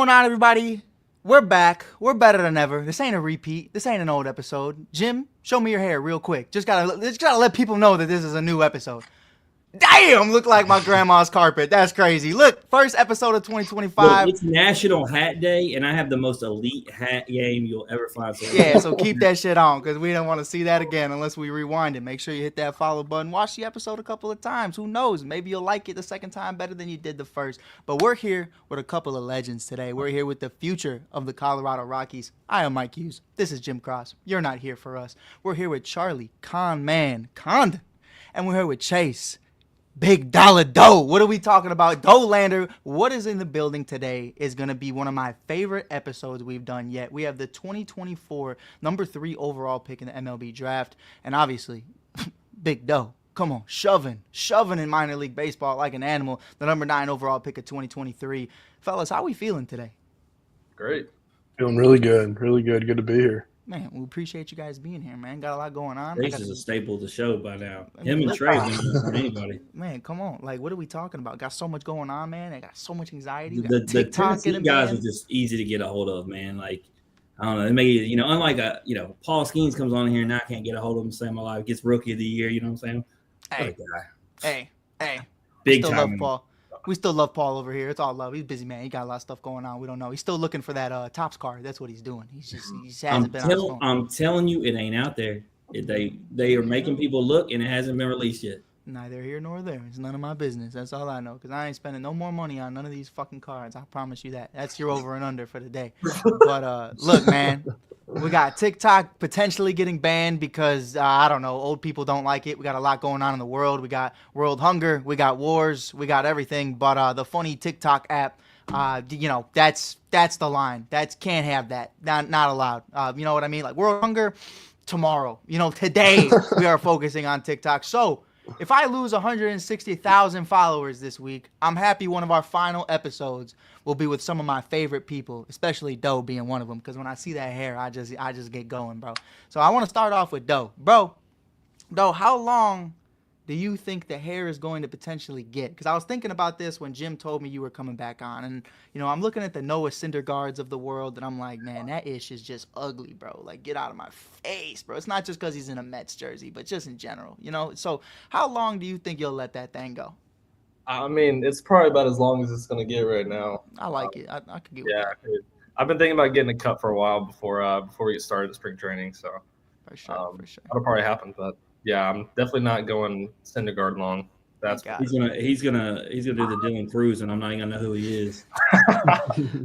going on, everybody? We're back. We're better than ever. This ain't a repeat. This ain't an old episode. Jim, show me your hair real quick. Just gotta let people know that this is a new episode. Damn, look like my grandma's carpet. That's crazy. Look, first episode of 2025. Look, it's National Hat Day, and I have the most elite hat game you'll ever find. Yeah, so keep that shit on because we don't want to see that again unless we rewind it. Make sure you hit that follow button. Watch the episode a couple of times. Who knows? Maybe you'll like it the second time better than you did the first. But we're here with a couple of legends today. We're here with the future of the Colorado Rockies. I am Mike Hughes. This is Jim Cross. You're not here for us. We're here with Charlie Condon. And we're here with Chase Big Dollar Doe. What are we talking about? Dollander. What is in the building today is going to be one of my favorite episodes we've done yet. We have the 2024 number 3 overall pick in the MLB Draft. And obviously, Big Doe. Come on, shoving in minor league baseball like an animal. The number 9 overall pick of 2023. Fellas, how we feeling today? Great. Feeling really good. Really good. Good to be here. Man, we appreciate you guys being here, man. Got a lot going on. Chase is a staple of the show by now. Him and Trey than anybody. Man, come on. Like, what are we talking about? Got so much going on, man. I got so much anxiety. The Tennessee guys are just easy to get a hold of, man. Like, I don't know. They may, unlike Paul Skeens comes on here and I can't get a hold of him. Save my life. Gets Rookie of the Year. You know what I'm saying? Hey. Big still time. Love Paul. We still love Paul over here. It's all love. He's a busy man. He got a lot of stuff going on. We don't know. He's still looking for that Topps card. That's what he's doing. He hasn't been on his phone. I'm telling you, it ain't out there. They are making people look, and it hasn't been released yet. Neither here nor there. It's none of my business. That's all I know. Because I ain't spending no more money on none of these fucking cards. I promise you that. That's your over and under for the day. But look, man. We got TikTok potentially getting banned because, I don't know, old people don't like it. We got a lot going on in the world. We got world hunger. We got wars. We got everything. But the funny TikTok app, that's the line. Can't have that. Not allowed. You know what I mean? Like world hunger tomorrow. Today we are focusing on TikTok. So if I lose 160,000 followers this week, I'm happy one of our final episodes will be with some of my favorite people, especially Doe being one of them. Because when I see that hair, I just get going, bro. So I want to start off with Doe. Bro, how long do you think the hair is going to potentially get? Because I was thinking about this when Jim told me you were coming back on. And, I'm looking at the Noah Syndergaards of the world, and I'm like, man, that ish is just ugly, bro. Like, get out of my face, bro. It's not just because he's in a Mets jersey, but just in general, So how long do you think you'll let that thing go? I mean, it's probably about as long as it's going to get right now. I like it. I could get with yeah, that. I've been thinking about getting a cut for a while before we get started in spring training. So for sure. That'll probably happen. But yeah, I'm definitely not going Syndergaard long. He's gonna do the Dylan Cruz, and I'm not even gonna know who he is.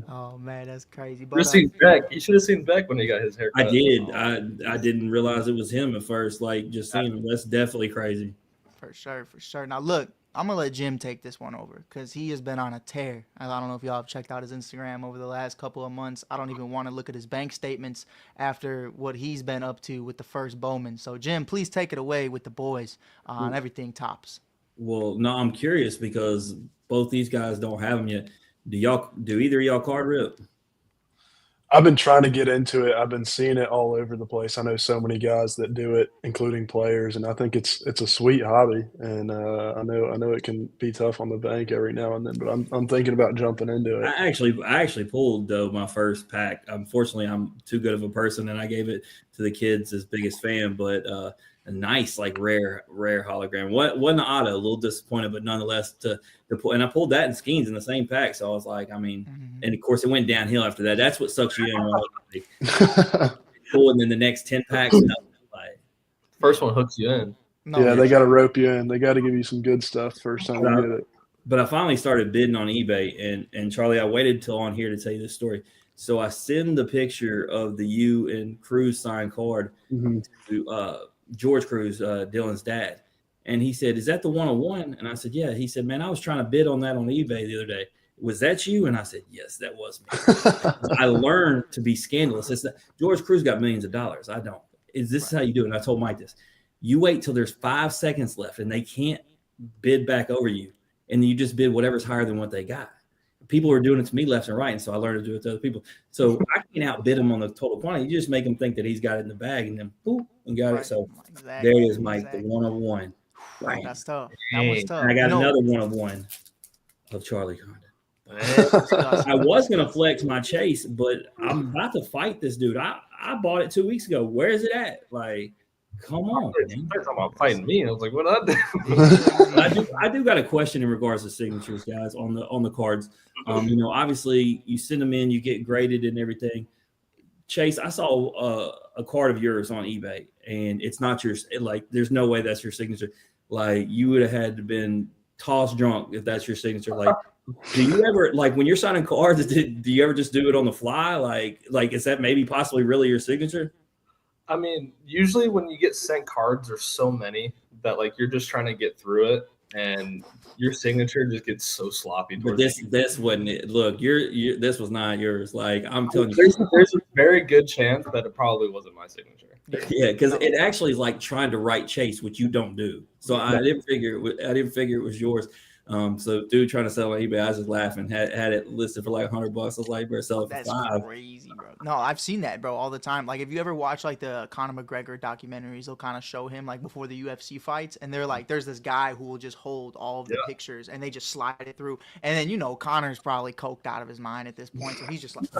Oh man, that's crazy. But you should have seen Beck when he got his haircut. I did. I didn't realize it was him at first. Like just seeing him, that's definitely crazy. For sure. Now look, I'm gonna let Jim take this one over because he has been on a tear. I don't know if y'all have checked out his Instagram over the last couple of months. I don't even want to look at his bank statements after what he's been up to with the first Bowman. So Jim, please take it away with the boys on everything Topps. Well, no, I'm curious because both these guys don't have them yet. Do either of y'all card rip? I've been trying to get into it. I've been seeing it all over the place. I know so many guys that do it, including players, and I think it's a sweet hobby. And I know it can be tough on the bank every now and then, but I'm thinking about jumping into it. I actually pulled my first pack. Unfortunately, I'm too good of a person, and I gave it to the kids as biggest fan. But a nice, like rare hologram. Wasn't an auto, a little disappointed, but nonetheless to pull. And I pulled that in Skeens in the same pack. So I was like, and of course it went downhill after that. That's what sucks you in. Right? Pulling in the next 10 packs. Like, first one hooks you in. They got to rope you in. They got to give you some good stuff first time you get it. But I finally started bidding on eBay, and Charlie, I waited till on here to tell you this story. So I send the picture of the U and Cruz signed card to George Cruz, Dylan's dad. And he said, "Is that the 101?" And I said, "Yeah." He said, "Man, I was trying to bid on that on eBay the other day. Was that you?" And I said, "Yes, that was me." I learned to be scandalous. It's that George Cruz got millions of dollars. I don't. This how you do it? And I told Mike this. You wait till there's 5 seconds left and they can't bid back over you. And you just bid whatever's higher than what they got. People are doing it to me left and right, and so I learned to do it to other people. So I can't outbid him on the total quantity. You just make him think that he's got it in the bag, and then boop, and got it. So there it is, Mike, the 101. Right. That's tough. That was tough. And I got another 101 of Charlie Condon. I was gonna flex my Chase, but I'm about to fight this dude. I bought it 2 weeks ago. Where is it at? Like, come on, man. They're talking about fighting me. I was like, what I do? I do got a question in regards to signatures, guys, on the cards. Obviously you send them in, you get graded and everything. Chase, I saw a card of yours on eBay, and it's not yours. Like, there's no way that's your signature. Like, you would have had to been toss drunk if that's your signature. Like, do you ever, like, when you're signing cards, do you ever just do it on the fly? Like, is that maybe possibly really your signature? I mean, usually when you get sent cards, there's so many that like you're just trying to get through it, and your signature just gets so sloppy. But this wasn't it. Look, this was not yours. Like, I'm telling you, there's a very good chance that it probably wasn't my signature. Yeah, because it actually is like trying to write Chase, which you don't do. So I didn't figure it was yours. So dude trying to sell on eBay, I was just laughing. Had it listed for like $100. I was like, better sell it for $5. That's crazy, bro. No, I've seen that, bro, all the time. Like, if you ever watch like the Conor McGregor documentaries, they'll kind of show him like before the UFC fights, and they're like, there's this guy who will just hold all of the pictures, and they just slide it through. And then Conor's probably coked out of his mind at this point, so he's just like,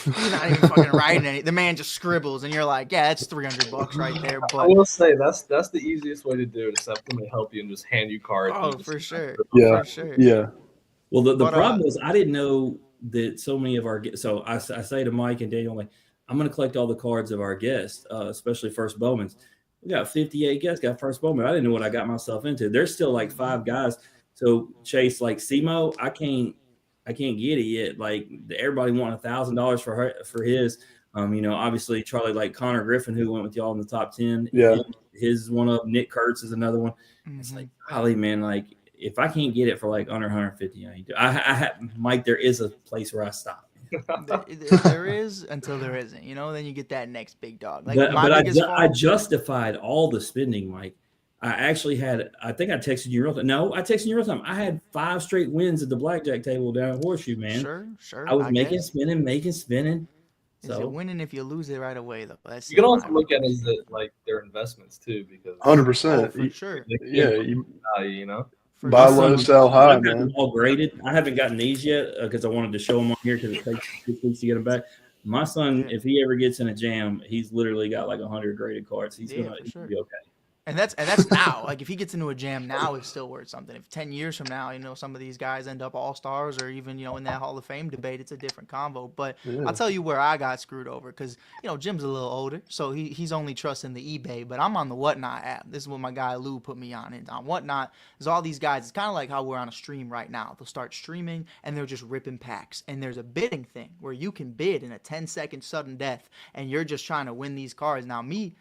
he's not even fucking writing anything. The man just scribbles, and you're like, yeah, that's $300 right there. But I will say that's the easiest way to do it, is have somebody help you and just hand you cards. Oh, for sure. Yeah. For sure. Yeah. Well, the problem is I didn't know that so many of our guests. So I say to Mike and Daniel, like, I'm going to collect all the cards of our guests, especially first Bowmans. We got 58 guests, got first Bowman. I didn't know what I got myself into. There's still like 5 guys. So Chase, like Simo, I can't get it yet. Like, everybody want $1,000 for his. Obviously Charlie, like Connor Griffin, who went with y'all in the top 10. Yeah. His one of Nick Kurtz is another one. Mm-hmm. It's like, golly, man, like, if I can't get it for like under 150, Mike, there is a place where I stop. There is until there isn't, then you get that next big dog. Like, but I justified all the spending, Mike. I actually had, I think I texted you real time. No, I texted you real time. I had 5 straight wins at the blackjack table down at Horseshoe, man. Sure. I was making spinning. So, is it winning if you lose it right away, though? You can also look at it as like their investments too, because 100%. For sure. Yeah, buy low, sell high, man. All graded. I haven't gotten these yet because I wanted to show them on here because it takes 6 weeks to get them back. My son, if he ever gets in a jam, he's literally got like 100 graded cards. He's gonna be okay. And that's now. Like, if he gets into a jam now, it's still worth something. If 10 years from now, some of these guys end up all-stars or even, in that Hall of Fame debate, it's a different convo. But I'll tell you where I got screwed over because, Jim's a little older, so he's only trusting the eBay. But I'm on the Whatnot app. This is what my guy Lou put me on. And on Whatnot, there's all these guys. It's kind of like how we're on a stream right now. They'll start streaming, and they're just ripping packs. And there's a bidding thing where you can bid in a 10-second sudden death, and you're just trying to win these cards. Now, me,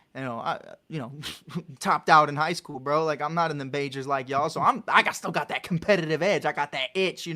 topped out in high school, bro. Like, I'm not in the majors like y'all, so I still got that competitive edge. I got that itch,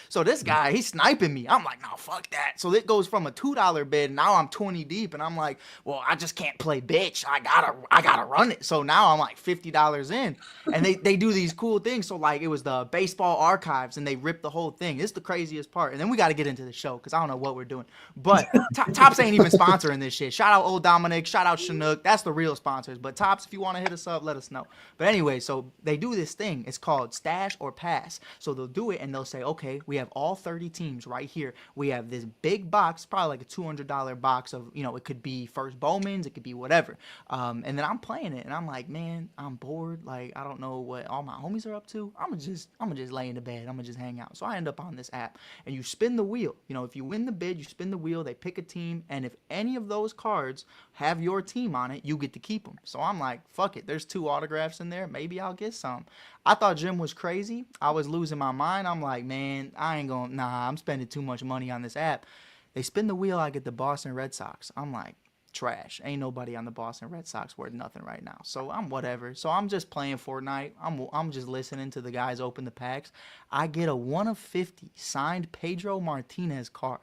So this guy, he's sniping me. I'm like, no, fuck that. So it goes from a $2 bid. Now I'm 20 deep, and I'm like, well, I just can't play bitch. I gotta run it. So now I'm like $50 in, and they do these cool things. So like, it was the baseball archives, and they ripped the whole thing. It's the craziest part. And then we got to get into the show because I don't know what we're doing. But Tops ain't even sponsoring this shit. Shout out Old Dominic. Shout out Chinook. That's the real sponsors. But Tops, if you want to hit us up, let us know. But anyway, so they do this thing. It's called stash or pass. So they'll do it, and they'll say, okay, we have all 30 teams right here. We have this big box, probably like a $200 box of, it could be first Bowmans, it could be whatever. And then I'm playing it, and I'm like, man, I'm bored. Like, I don't know what all my homies are up to. I'm gonna just lay in the bed. I'm gonna just hang out. So I end up on this app, and you spin the wheel. If you win the bid, you spin the wheel. They pick a team, and if any of those cards have your team on it, you get to keep them. So I'm like, fuck it. There's 2 autographs in there. Maybe I'll get some. I thought Jim was crazy. I was losing my mind. I'm like, man, I'm spending too much money on this app. They spin the wheel. I get the Boston Red Sox. I'm like, trash. Ain't nobody on the Boston Red Sox worth nothing right now. So I'm whatever. So I'm just playing Fortnite. I'm just listening to the guys open the packs. I get a 1 of 50 signed Pedro Martinez card.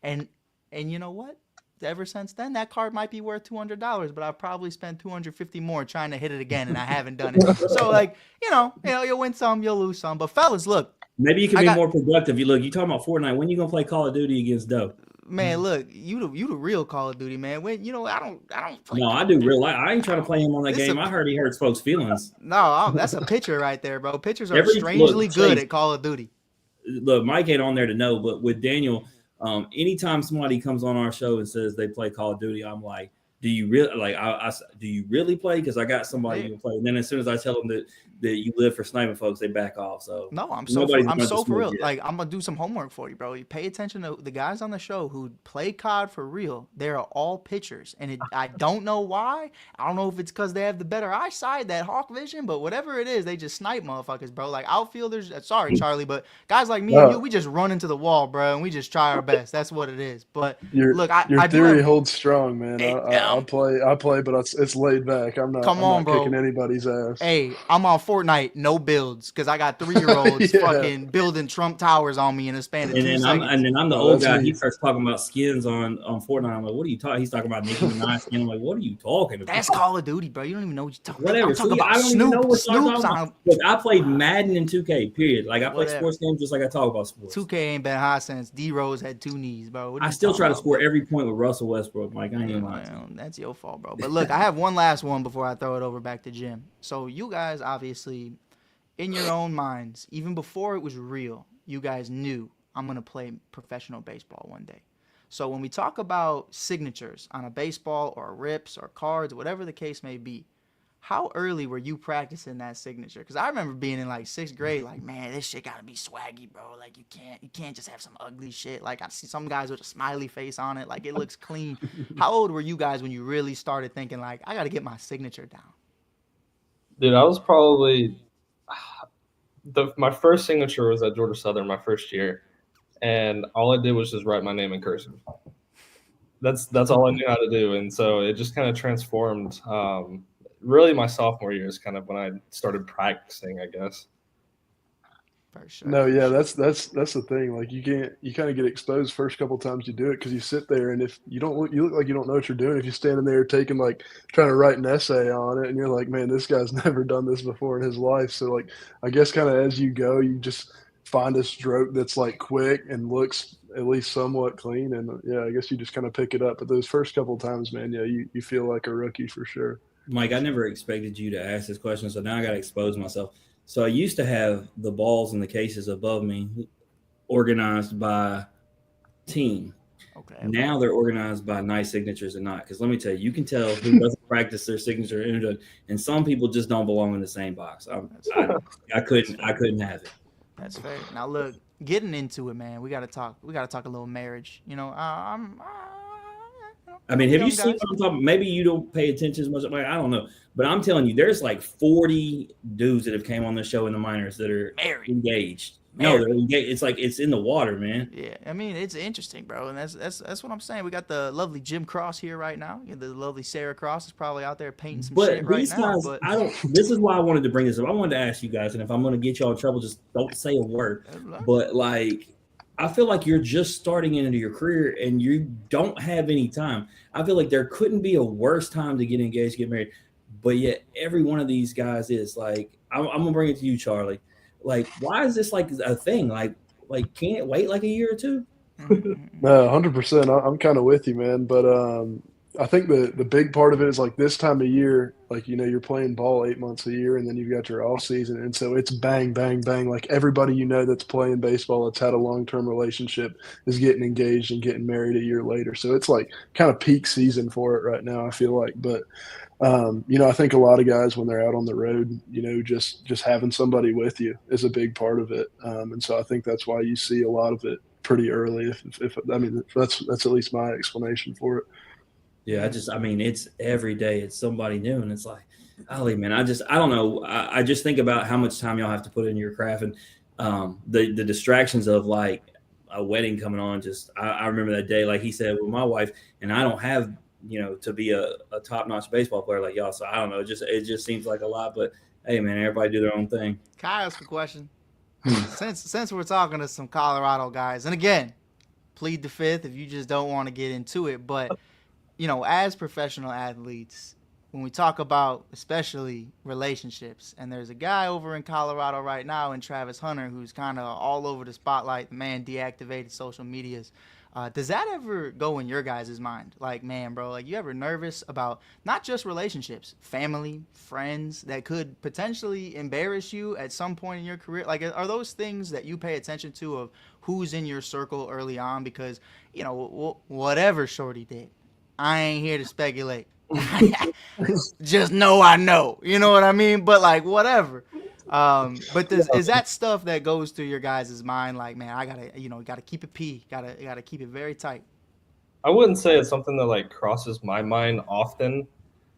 And you know what? Ever since then, that card might be worth $200, but I've probably spent $250 more trying to hit it again, and I haven't done it. So, like, you'll win some, you'll lose some. But fellas, look, maybe you can be more productive. You talking about Fortnite. When you gonna play Call of Duty against Doe? Man, look, you the real Call of Duty, man. When I don't play. No, I do real life. I ain't trying to play him on that game. I heard he hurts folks' feelings. No, that's a pitcher right there, bro. Pitchers are strangely good at Call of Duty. look, Mike ain't on there to know, but with Daniel, anytime somebody comes on our show and says they play Call of Duty, I'm like, do you really like? Do you really play? Because I got somebody who can play. And then as soon as I tell them that you live for sniping folks, they back off. So no, I'm so for real. Yet. Like I'm gonna do some homework for you, bro. You pay attention to the guys on the show who play COD for real. They are all pitchers, and I don't know why. I don't know if it's because they have the better eyesight, that hawk vision, but whatever it is, they just snipe motherfuckers, bro. Like outfielders. Sorry, Charlie, but guys like me and you, we just run into the wall, bro, and we just try our best. That's what it is. But look, your theory holds strong, man. I play, but it's laid back. I'm not kicking anybody's ass. Hey, I'm on Fortnite, no builds, because I got 3-year-olds fucking building Trump Towers on me in a span of 2 seconds. And then I'm the old guy. He starts talking about skins on Fortnite. I'm like, what are you talking? He's talking about Nicki Minaj skin. I'm like, what are you talking about? That's Call of Duty, bro. You don't even know what you're talking about. Whatever. I don't even know what Snoop's on. Look, I played Madden and 2K, period. Like, I play sports games just like I talk about sports. 2K ain't been hot since D-Rose had 2 knees, bro. I still try to score every point with Russell Westbrook. Like, I ain't even lying. That's your fault, bro. But look, I have one last one before I throw it over back to Jim. So you guys, obviously, in your own minds, even before it was real, you guys knew I'm going to play professional baseball one day. So when we talk about signatures on a baseball or rips or cards, whatever the case may be, how early were you practicing that signature? Because I remember being in like 6th grade, like, man, this shit got to be swaggy, bro. Like, you can't just have some ugly shit. Like, I see some guys with a smiley face on it. Like, it looks clean. How old were you guys when you really started thinking, like, I got to get my signature down? Dude, I was probably my first signature was at Georgia Southern my first year, and all I did was just write my name in cursive. That's all I knew how to do, and so it just kind of transformed. Really, my sophomore year is kind of when I started practicing, I guess. For sure. No, yeah, that's the thing. Like, you kind of get exposed first couple times you do it because you sit there, and if you look like you don't know what you're doing. If you're standing there trying to write an essay on it, and you're like, man, this guy's never done this before in his life. So, like, I guess kind of as you go, you just find a stroke that's like quick and looks at least somewhat clean, and yeah, I guess you just kind of pick it up. But those first couple times, man, yeah, you feel like a rookie for sure. Mike, I never expected you to ask this question, so now I got to expose myself. So I used to have the balls in the cases above me organized by team. Okay. Now they're organized by nice signatures and not. Because let me tell you, you can tell who doesn't practice their signature and who doesn't. And some people just don't belong in the same box. I couldn't have it. That's fair. Now look, getting into it, man. We gotta talk a little marriage. You know, I mean, have you seen what I'm talking about? Maybe you don't pay attention as much. Like, I don't know. But I'm telling you, there's like 40 dudes that have came on the show in the minors that are engaged. No, they're engaged. It's like it's in the water, man. Yeah, I mean, it's interesting, bro. And that's what I'm saying. We got the lovely Jim Cross here right now. The lovely Sarah Cross is probably out there painting some shit right now. But this is why I wanted to bring this up. I wanted to ask you guys, and if I'm going to get y'all in trouble, just don't say a word. But like, I feel like you're just starting into your career and you don't have any time. I feel like there couldn't be a worse time to get engaged, get married. But yet every one of these guys is like, I'm going to bring it to you, Charlie. Like, why is this like a thing? Like can't it wait like a year or two? No, 100%. I'm kind of with you, man. But I think the big part of it is like this time of year, like, you know, you're playing ball 8 months a year and then you've got your off season. And so it's bang, bang, bang. Like everybody, you know, that's playing baseball, that's had a long-term relationship is getting engaged and getting married a year later. So it's like kind of peak season for it right now, I feel like. But, you know, I think a lot of guys when they're out on the road, you know, just having somebody with you is a big part of it. And so I think that's why you see a lot of it pretty early. If that's at least my explanation for it. Yeah, I mean, it's every day it's somebody new, and it's like, golly, man, I don't know. I just think about how much time y'all have to put in your craft, and the distractions of like a wedding coming on. Just I remember that day, like he said, with my wife, and I don't have, you know, to be a top-notch baseball player like y'all. So I don't know. It just seems like a lot, but hey, man, everybody do their own thing. Can I ask a question? Since we're talking to some Colorado guys, and again, plead the fifth if you just don't want to get into it, but you know, as professional athletes, when we talk about especially relationships, and there's a guy over in Colorado right now in Travis Hunter who's kind of all over the spotlight. The man deactivated social medias. Does that ever go in your guys' mind? Like, man, bro, like you ever nervous about not just relationships, family, friends that could potentially embarrass you at some point in your career? Like, are those things that you pay attention to of who's in your circle early on? Because, you know, whatever Shorty did, I ain't here to speculate. Just know I know. You know what I mean? But like, whatever. But is that stuff that goes through your guys' mind? Like, man, I gotta keep it gotta keep it very tight. I wouldn't say it's something that like crosses my mind often.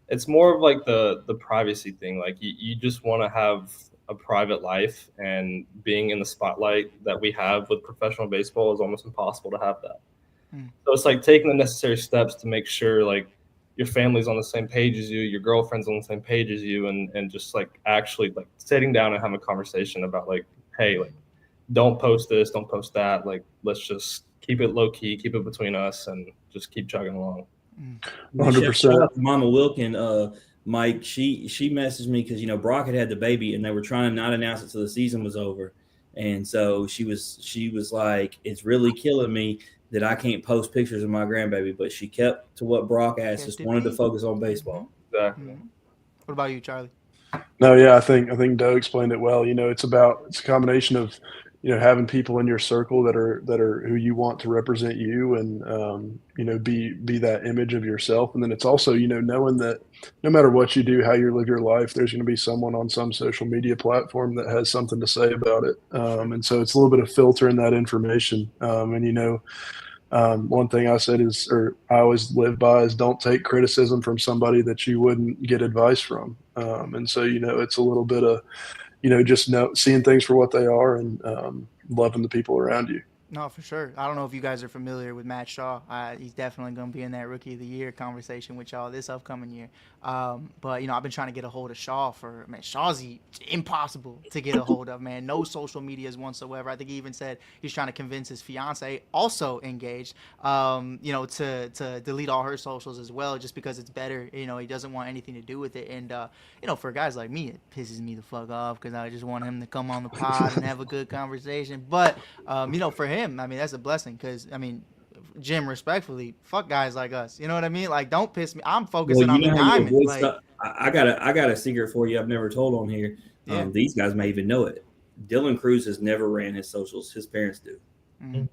It's more of like the privacy thing. Like you just want to have a private life, and being in the spotlight that we have with professional baseball is almost impossible to have that. So it's like taking the necessary steps to make sure like your family's on the same page as you, your girlfriend's on the same page as you, and just like actually like sitting down and having a conversation about like, hey, like don't post this, don't post that. Like let's just keep it low key, keep it between us, and just keep chugging along. 100%. Shout out to Mama Wilkin, Mike. She messaged me because Brock had the baby and they were trying to not announce it till the season was over, and so she was like, it's really killing me that I can't post pictures of my grandbaby, but she kept to what Brock asked, just wanted to focus on baseball. Exactly. What about you, Charlie? No, yeah, I think Doe explained it well. It's a combination of having people in your circle that are who you want to represent you, and be that image of yourself. And then it's also knowing that no matter what you do, how you live your life, there's going to be someone on some social media platform that has something to say about it. And so it's a little bit of filtering that information. One thing I said is, or I always live by, is don't take criticism from somebody that you wouldn't get advice from. And so, it's a little bit of, just seeing things for what they are, and loving the people around you. No, for sure. I don't know if you guys are familiar with Matt Shaw. He's definitely going to be in that Rookie of the Year conversation with y'all this upcoming year. But, I've been trying to get a hold of Shaw Shaw's impossible to get a hold of, man. No social medias whatsoever. I think he even said he's trying to convince his fiance, also engaged, to delete all her socials as well, just because it's better. He doesn't want anything to do with it. And, for guys like me, it pisses me the fuck off because I just want him to come on the pod and have a good conversation. But, for him, that's a blessing because, Jim, respectfully, fuck guys like us. You know what I mean? Like, don't piss me. I'm focusing on the diamond. Like, I got a secret for you I've never told on here. Yeah. These guys may even know it. Dylan Cruz has never ran his socials. His parents do. Mm-hmm.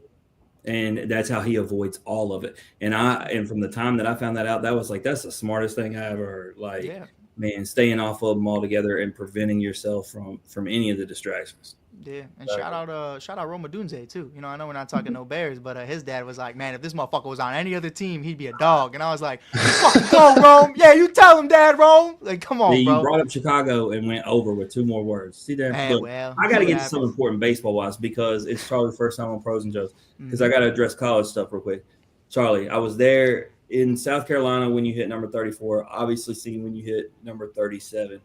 And that's how he avoids all of it. And from the time that I found that out, that was like, that's the smartest thing I ever heard. Like, man, staying off of them altogether and preventing yourself from any of the distractions. Yeah, and shout out Roma Dunze too. I know we're not talking no Bears, but his dad was like, man, if this motherfucker was on any other team, he'd be a dog. And I was like, fucking go, Rome. Yeah, you tell him, Dad, Rome. Like, come on, you bro. Brought up Chicago and went over with 2 more words. See there? Hey, Look, I got to get to something important baseball-wise because it's Charlie's first time on Pros and Joes, because I got to address college stuff real quick. Charlie, I was there in South Carolina when you hit number 34, obviously seen when you hit number 37.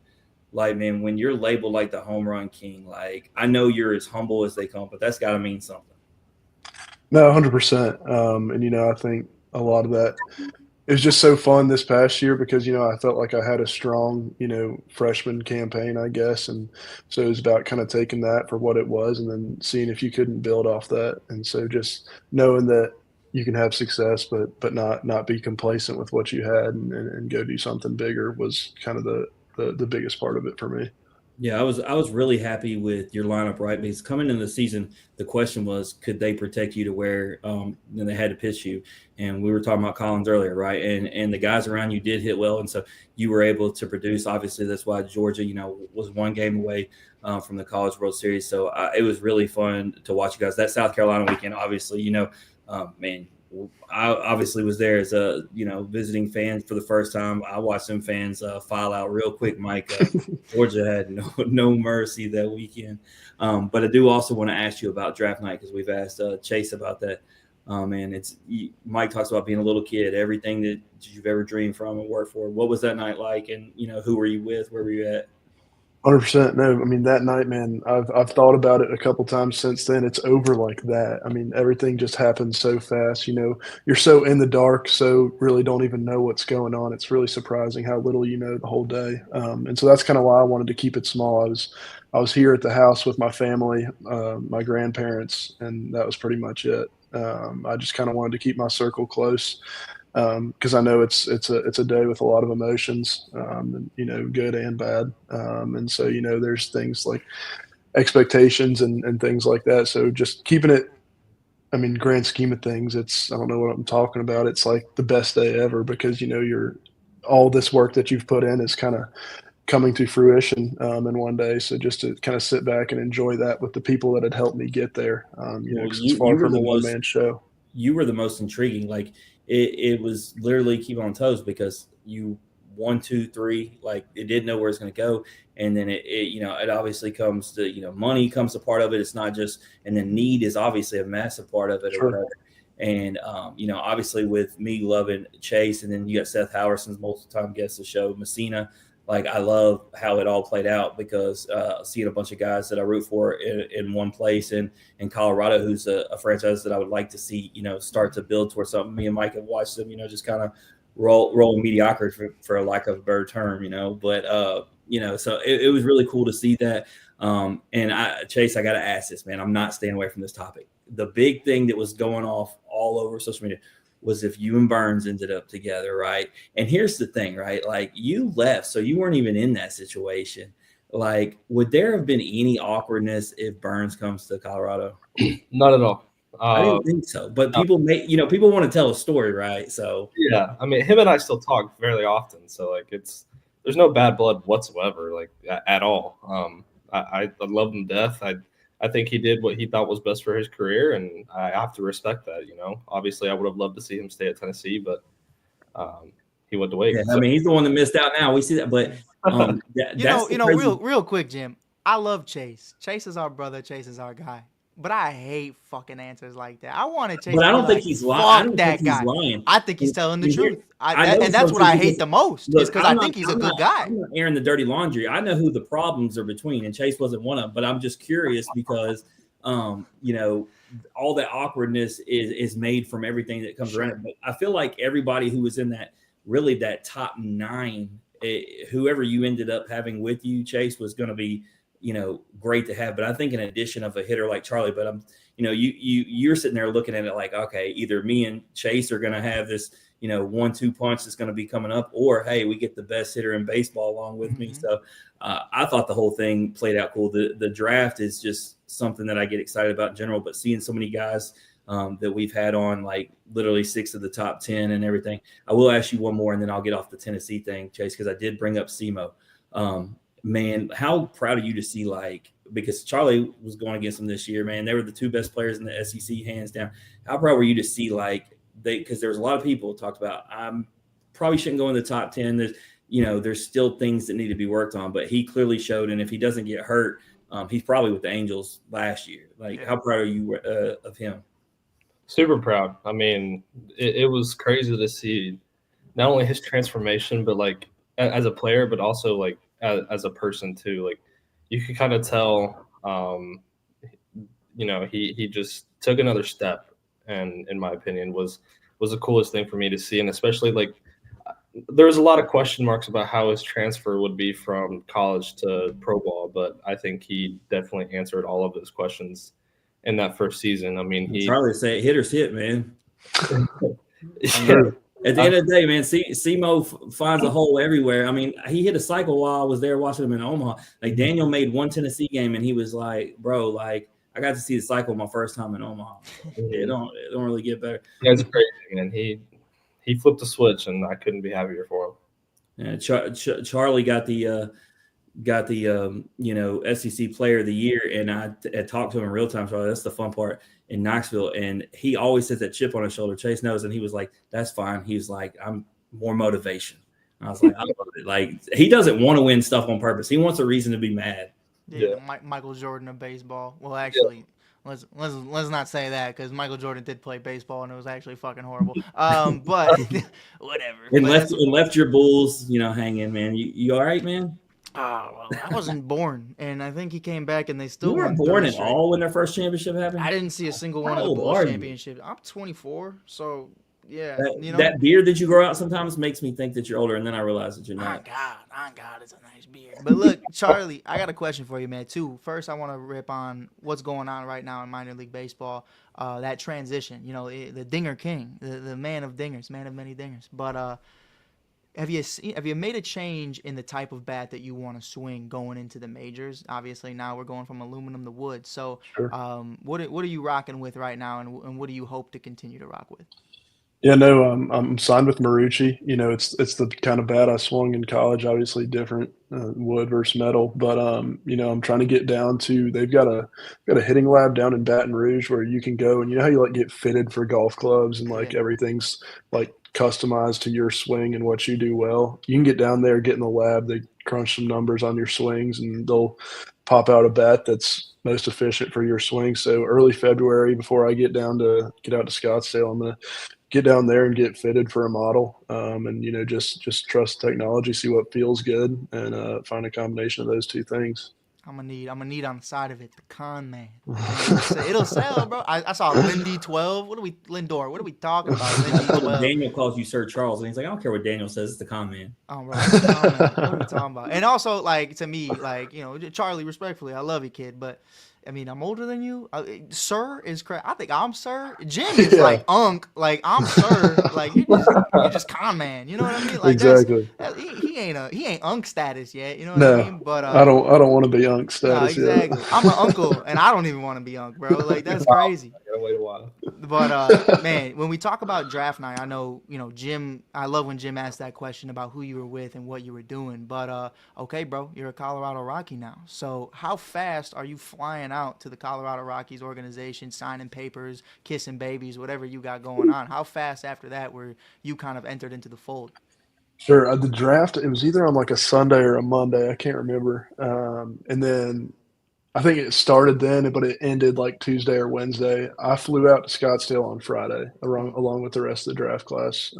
Like, man, when you're labeled like the home run king, like, I know you're as humble as they come, but that's got to mean something. No, 100%. And, I think a lot of that it was just so fun this past year because, I felt like I had a strong, freshman campaign, I guess. And so it was about kind of taking that for what it was and then seeing if you couldn't build off that. And so just knowing that you can have success, but not be complacent with what you had and go do something bigger was kind of the biggest part of it for me. Yeah, I was really happy with your lineup, right? Because coming into the season, the question was, could they protect you to where they had to pitch you? And we were talking about Collins earlier, right? And the guys around you did hit well, and so you were able to produce. Obviously, that's why Georgia, was 1 game away from the College World Series. So it was really fun to watch you guys. That South Carolina weekend, obviously, man. I obviously was there as a visiting fan for the first time. I watched some fans file out real quick, Mike. Georgia had no mercy that weekend. But I do also want to ask you about draft night because we've asked Chase about that. And Mike talks about being a little kid, everything that you've ever dreamed from and worked for. What was that night like? And who were you with? Where were you at? 100%. No, that night, man, I've thought about it a couple times since then. It's over like that. Everything just happens so fast. You're so in the dark, so really don't even know what's going on. It's really surprising how little you know the whole day. And so that's kind of why I wanted to keep it small. I was here at the house with my family, my grandparents, and that was pretty much it. I just kind of wanted to keep my circle close because I know it's a day with a lot of emotions, and, good and bad. And so, there's things like expectations and things like that. So just keeping it, I mean, grand scheme of things, I don't know what I'm talking about. It's like the best day ever because, all this work that you've put in is kind of coming to fruition in one day. So just to kind of sit back and enjoy that with the people that had helped me get there, Well, 'cause it's far from a one-man show. You were the most intriguing. Like it was literally keep on toes because you 1, 2, 3, like it didn't know where it's going to go. And then it obviously comes to, money comes a part of it. It's not just, and then need is obviously a massive part of it. Sure. Or whatever. And, obviously with me loving Chase, and then you got Seth Howerson's multiple-time guest of the show, Messina. Like, I love how it all played out because seeing a bunch of guys that I root for in one place in Colorado, who's a franchise that I would like to see, start to build towards something. Me and Mike have watched them, just kind of roll mediocrity for a lack of a better term, But, so it was really cool to see that. And Chase, I got to ask this, man. I'm not staying away from this topic. The big thing that was going off all over social media was if you and Burns ended up together, right? And here's the thing, right? Like, you left, so you weren't even in that situation. Like, would there have been any awkwardness if Burns comes to Colorado? Not at all. I didn't think so. But people people want to tell a story, right? So yeah, I mean, him and I still talk fairly often. So like, there's no bad blood whatsoever, like at all. I love him to death. I think he did what he thought was best for his career, and I have to respect that. Obviously, I would have loved to see him stay at Tennessee, but he went to Wake. Yeah, I mean, he's the one that missed out. Now we see that, but real quick, Jim. I love Chase. Chase is our brother. Chase is our guy. But I hate fucking answers like that. I wanted Chase. But I don't think he's lying. Fuck that guy. I think he's telling the truth. And that's what I hate the most. Is because I think he's a good guy. I'm not airing the dirty laundry. I know who the problems are between, and Chase wasn't one of them. But I'm just curious because, all that awkwardness is made from everything that comes around it. But I feel like everybody who was in that top 9, whoever you ended up having with you, Chase, was going to be great to have. But I think in addition of a hitter like Charlie, but you're sitting there looking at it like, okay, either me and Chase are going to have this, 1-2 punch that's going to be coming up, or, hey, we get the best hitter in baseball along with me. So I thought the whole thing played out cool. The draft is just something that I get excited about in general, but seeing so many guys that we've had on, like literally 6 of the top 10 and everything. I will ask you one more and then I'll get off the Tennessee thing, Chase, because I did bring up SEMO. Man, how proud of you to see, because Charlie was going against them this year, man. They were the 2 best players in the SEC, hands down. How proud were you to see, because there's a lot of people talked about, I'm probably shouldn't go in the top 10. There's still things that need to be worked on, but he clearly showed, and if he doesn't get hurt, he's probably with the Angels last year. How proud are you of him? Super proud. I mean, it was crazy to see not only his transformation, but as a player, but also as a person too. You could kind of tell, he just took another step, and in my opinion was the coolest thing for me to see. And especially there was a lot of question marks about how his transfer would be from college to pro ball, but I think he definitely answered all of those questions in that first season. I mean, Charlie said hitters hit, man. At the end of the day, man, SEMO finds a hole everywhere. I mean, he hit a cycle while I was there watching him in Omaha. Daniel made one Tennessee game, and he was like, bro, I got to see the cycle my first time in Omaha. It don't really get better. Yeah, it's crazy, man. He flipped the switch, and I couldn't be happier for him. Yeah, Charlie got the SEC Player of the Year, and I talked to him in real time. So that's the fun part in Knoxville, and he always has that chip on his shoulder. Chase knows, and he was like, "That's fine." He was like, "I'm more motivation." I was like, "I love it." He doesn't want to win stuff on purpose. He wants a reason to be mad. Yeah. Michael Jordan of baseball. Well, actually, let's not say that, because Michael Jordan did play baseball and it was actually fucking horrible. But whatever. And left your Bulls, hanging, man. You all right, man? Oh, well, I wasn't born, and I think he came back, and they still weren't born at all when their first championship happened. I didn't see a single one of the Bulls championship. I'm 24, so Yeah, that beard that you grow out sometimes makes me think that you're older, and then I realize that you're not. On God, it's a nice beard. But look, Charlie, I got a question for you, man. Too. First, I want to rip on what's going on right now in minor league baseball. That transition, the Dinger King, the man of dingers, man of many dingers. But have you made a change in the type of bat that you want to swing going into the majors? Obviously, now we're going from aluminum to wood. So, Sure. what are you rocking with right now, and what do you hope to continue to rock with? Yeah, no, I'm signed with Marucci. It's the kind of bat I swung in college. Obviously, different wood versus metal, but I'm trying to get down to. They've got a hitting lab down in Baton Rouge where you can go and how you like get fitted for golf clubs and like everything's like customized to your swing and what you do well. You can get down there, get in the lab. They crunch some numbers on your swings, and they'll pop out a bat that's most efficient for your swing. So early February, before I get out to Scottsdale, I'm gonna get down there and get fitted for a model, and just trust technology, see what feels good, and find a combination of those two things. I'm gonna need on the side of it the con man. It'll sell, bro. I saw Lindy 12. Lindor? What are we talking about? Lindy 12. Daniel calls you Sir Charles, and he's like, I don't care what Daniel says. It's the con man. Oh, bro, it's the con man. What are we talking about? And also, like, to me, like, Charlie, respectfully, I love you, kid, but I mean, I'm older than you. Sir is correct. I think I'm sir. Jim is like Unc. Like, I'm sir. Like, you're just con man. You know what I mean? Like, exactly. He ain't Unc status yet. You know what I mean? But I don't want to be Unc status. No, exactly. Yet. I'm an uncle, and I don't even want to be Unc, bro. Like, that's crazy. I gotta wait a while. But man, when we talk about draft night, I know Jim. I love when Jim asked that question about who you were with and what you were doing. But okay, bro, you're a Colorado Rocky now. So how fast are you flying out to the Colorado Rockies organization, signing papers, kissing babies, whatever you got going on? How fast after that were you kind of entered into the fold? Sure. The draft, it was either on like a Sunday or a Monday. I can't remember. And then I think it started then, but it ended like Tuesday or Wednesday. I flew out to Scottsdale on Friday along with the rest of the draft class.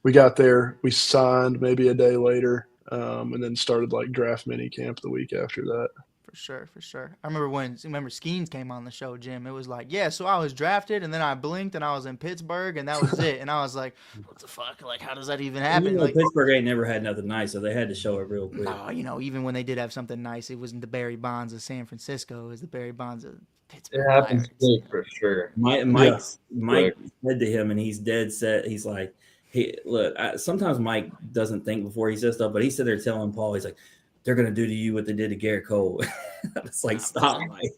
We got there, we signed maybe a day later, and then started like draft mini camp the week after that. For sure. I remember Skeens came on the show, Jim. It was like, yeah, so I was drafted, and then I blinked, and I was in Pittsburgh, and that was it. And I was like, what the fuck? Like, how does that even happen? Like, Pittsburgh ain't never had nothing nice, so they had to show it real quick. No, even when they did have something nice, it wasn't the Barry Bonds of San Francisco. It was the Barry Bonds of Pittsburgh. It happens quick for sure. Mike said to him, and he's dead set. He's like, hey, look, sometimes Mike doesn't think before he says stuff, but he said they're telling Paul, he's like, they're going to do to you what they did to Garrett Cole. It's like, stop, Mike.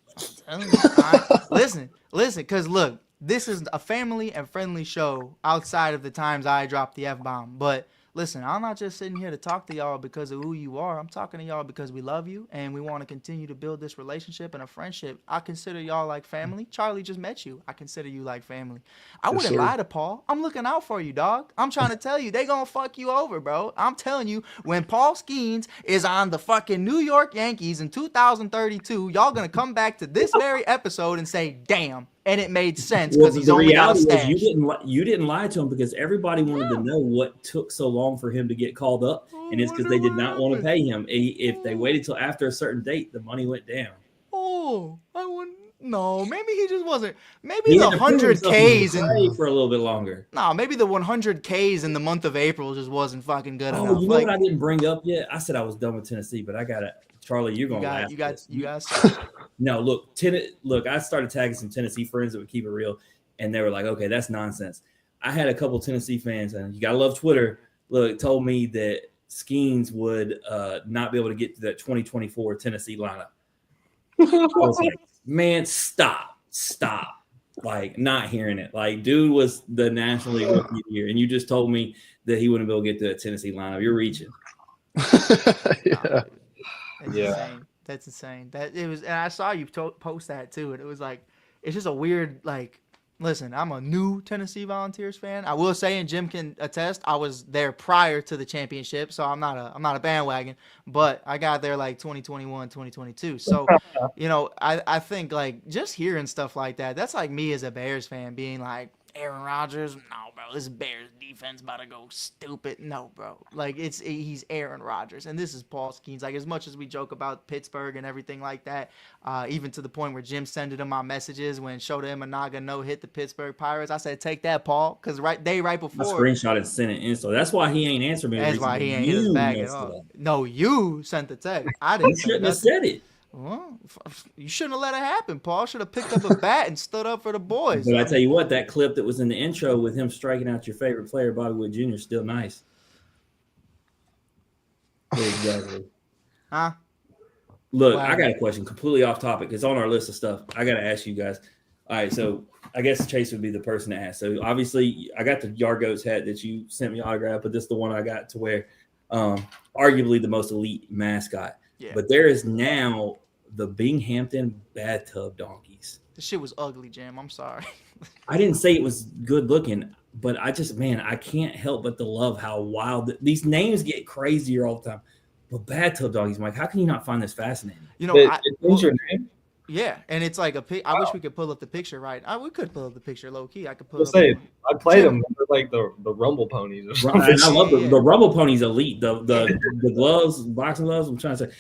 Listen, because look, this is a family and friendly show outside of the times I drop the F-bomb. But listen, I'm not just sitting here to talk to y'all because of who you are. I'm talking to y'all because we love you and we want to continue to build this relationship and a friendship. I consider y'all like family. Charlie just met you. I consider you like family. I wouldn't lie to Paul. I'm looking out for you, dog. I'm trying to tell you, they gonna fuck you over, bro. I'm telling you, when Paul Skeens is on the fucking New York Yankees in 2032, y'all gonna come back to this very episode and say, damn. And it made sense because he's only got a stash. You didn't lie to him because everybody wanted to know what took so long for him to get called up, and it's because they did not want to pay him. If they waited till after a certain date, the money went down. Oh, I wouldn't. No, maybe he just wasn't. Maybe the 100 Ks for a little bit longer. No, maybe the 100 Ks in the month of April just wasn't fucking good enough. You know what I didn't bring up yet? I said I was done with Tennessee, but I got it. Charlie, you're gonna laugh. You got. No, look. I started tagging some Tennessee friends that would keep it real, and they were like, "Okay, that's nonsense." I had a couple Tennessee fans, and you gotta love Twitter. Look, told me that Skeens would not be able to get to that 2024 Tennessee lineup. I was like, man, stop. Like, not hearing it. Like, dude was the National League Rookie of the Year, and you just told me that he wouldn't be able to get to that Tennessee lineup. You're reaching. Yeah. Insane. That's insane. And I saw you post that too, and it was like, it's just a weird, like, listen, I'm a new Tennessee Volunteers fan. I will say, and Jim can attest, I was there prior to the championship, so I'm not a bandwagon, but I got there like 2021, 2022. So, I think like just hearing stuff like that, that's like me as a Bears fan being like, Aaron Rodgers. No, bro. This Bears defense about to go stupid. No, bro. Like he's Aaron Rodgers, and this is Paul Skeens. Like as much as we joke about Pittsburgh and everything like that, even to the point where Jim sending him my messages when Shota Imanaga no hit the Pittsburgh Pirates. I said, take that, Paul, because right before. I screenshot and sent it in, so that's why he ain't answered me. That's why he ain't hit his bag at all. No, you sent the text. I didn't. You shouldn't have said it. Well, you shouldn't have let it happen, Paul. Should have picked up a bat and stood up for the boys. But I tell you what, that clip that was in the intro with him striking out your favorite player, Bobby Wood Jr., is still nice. Exactly. Huh? Look, wow. I got a question completely off topic. It's on our list of stuff. I got to ask you guys. All right, so I guess Chase would be the person to ask. So obviously, I got the Yargos hat that you sent me autograph, but this is the one I got to wear. Arguably the most elite mascot. Yeah. But there is now the Binghamton Bathtub Donkeys. This shit was ugly, Jim. I'm sorry. I didn't say it was good looking, but I can't help but to love how wild these names get crazier all the time. But Bathtub Donkeys, Mike, how can you not find this fascinating? You know, it's your name. Yeah, and it's like I wish we could pull up the picture, right? We could pull up the picture low key. I could pull. I played them. They're like the Rumble Ponies or something. I love the Rumble Ponies elite. The gloves, boxing gloves. I'm trying to say.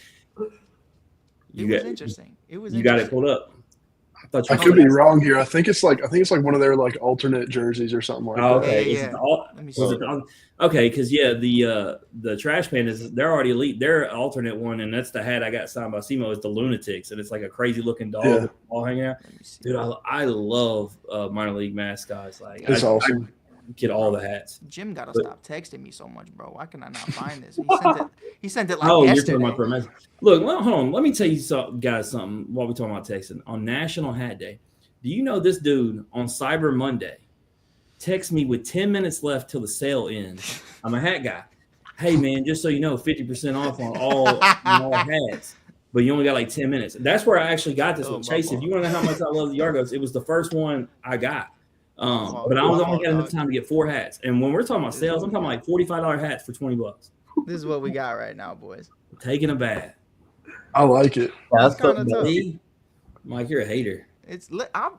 It was interesting. You got it pulled up. I could be wrong here. I think it's like one of their like alternate jerseys or something like that. Okay, yeah. Okay, because the Trash Pandas, they're already elite. Their alternate one, and that's the hat I got signed by Simo, is the Lunatics, and it's like a crazy looking dog all hanging out. Dude, I love minor league mascots. Like it's awesome. I get all the hats. Jim gotta stop texting me so much, bro. Why can I not find this? He sent it like yesterday. You're talking about per message. Look, hold on. Let me tell you guys something while we're talking about texting. On National Hat Day, do you know this dude on Cyber Monday texts me with 10 minutes left till the sale ends? I'm a hat guy. Hey, man, just so you know, 50% off on all hats. But you only got like 10 minutes. That's where I actually got this one. Chase, if you want to know how much I love the Yargos, it was the first one I got. But I only got enough time to get 4 hats. And when we're talking about sales, I'm talking like $45 hats for $20. This is what we got right now, boys. Taking a bath. I like it. That's kind of tough. Mike, you're a hater.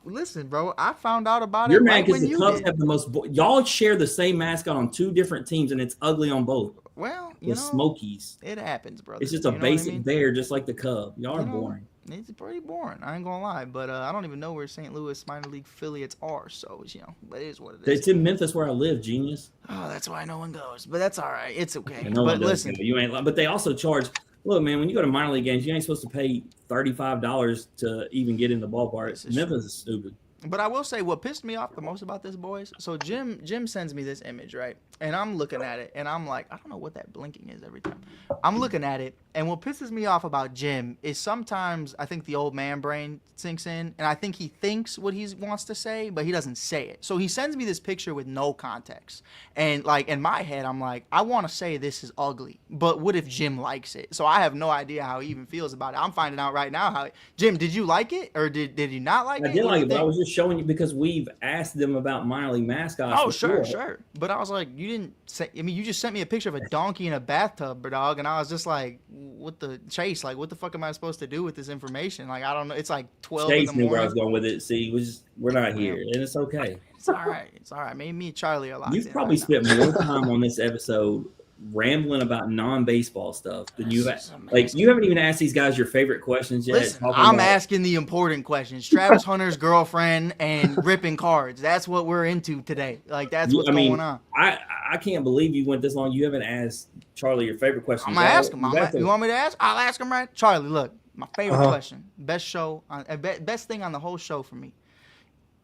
Listen, bro. I found out about you're it. You're mad because the Cubs have the most. Y'all share the same mascot on 2 different teams, and it's ugly on both. Well, the Smokies. It happens, brother. It's just a basic bear, just like the Cub. Y'all are boring. It's pretty boring. I ain't gonna lie, but I don't even know where St. Louis minor league affiliates are. So but it is what it is. It's in Memphis where I live, genius. Oh, that's why no one goes. But that's all right. It's okay. But listen, you ain't. But they also charge. Look, man, when you go to minor league games, you ain't supposed to pay $35 to even get in the ballpark. Memphis is stupid. But I will say what pissed me off the most about this, boys. So Jim sends me this image, right? And I'm looking at it, and I'm like, I don't know what that blinking is every time. I'm looking at it, and what pisses me off about Jim is sometimes I think the old man brain sinks in, and I think he thinks what he wants to say, but he doesn't say it. So he sends me this picture with no context. And, like, in my head, I'm like, I want to say this is ugly, but what if Jim likes it? So I have no idea how he even feels about it. I'm finding out right now how – Jim, did you like it, or did you not like it? I did like it, but I was just showing you because we've asked them about minor league mascots. Oh, sure. But I was like, you didn't say. I mean, you just sent me a picture of a donkey in a bathtub, dog, and I was just like, what the Chase? Like, what the fuck am I supposed to do with this information? Like, I don't know. It's like 12 Chase in the morning. Knew where I was going with it. See, we're not here, and it's okay. It's all right. Maybe me and Charlie are locked in. You've probably spent more time on this episode rambling about non-baseball stuff than you have. Like, you haven't even asked these guys your favorite questions yet. Listen, I'm asking the important questions. Travis Hunter's girlfriend and ripping cards. That's what we're into today. Like, that's what's going on. I can't believe you went this long. You haven't asked Charlie your favorite question. I'm going to ask him. You want me to ask? I'll ask him right. Charlie, look, my favorite question. Best thing on the whole show for me.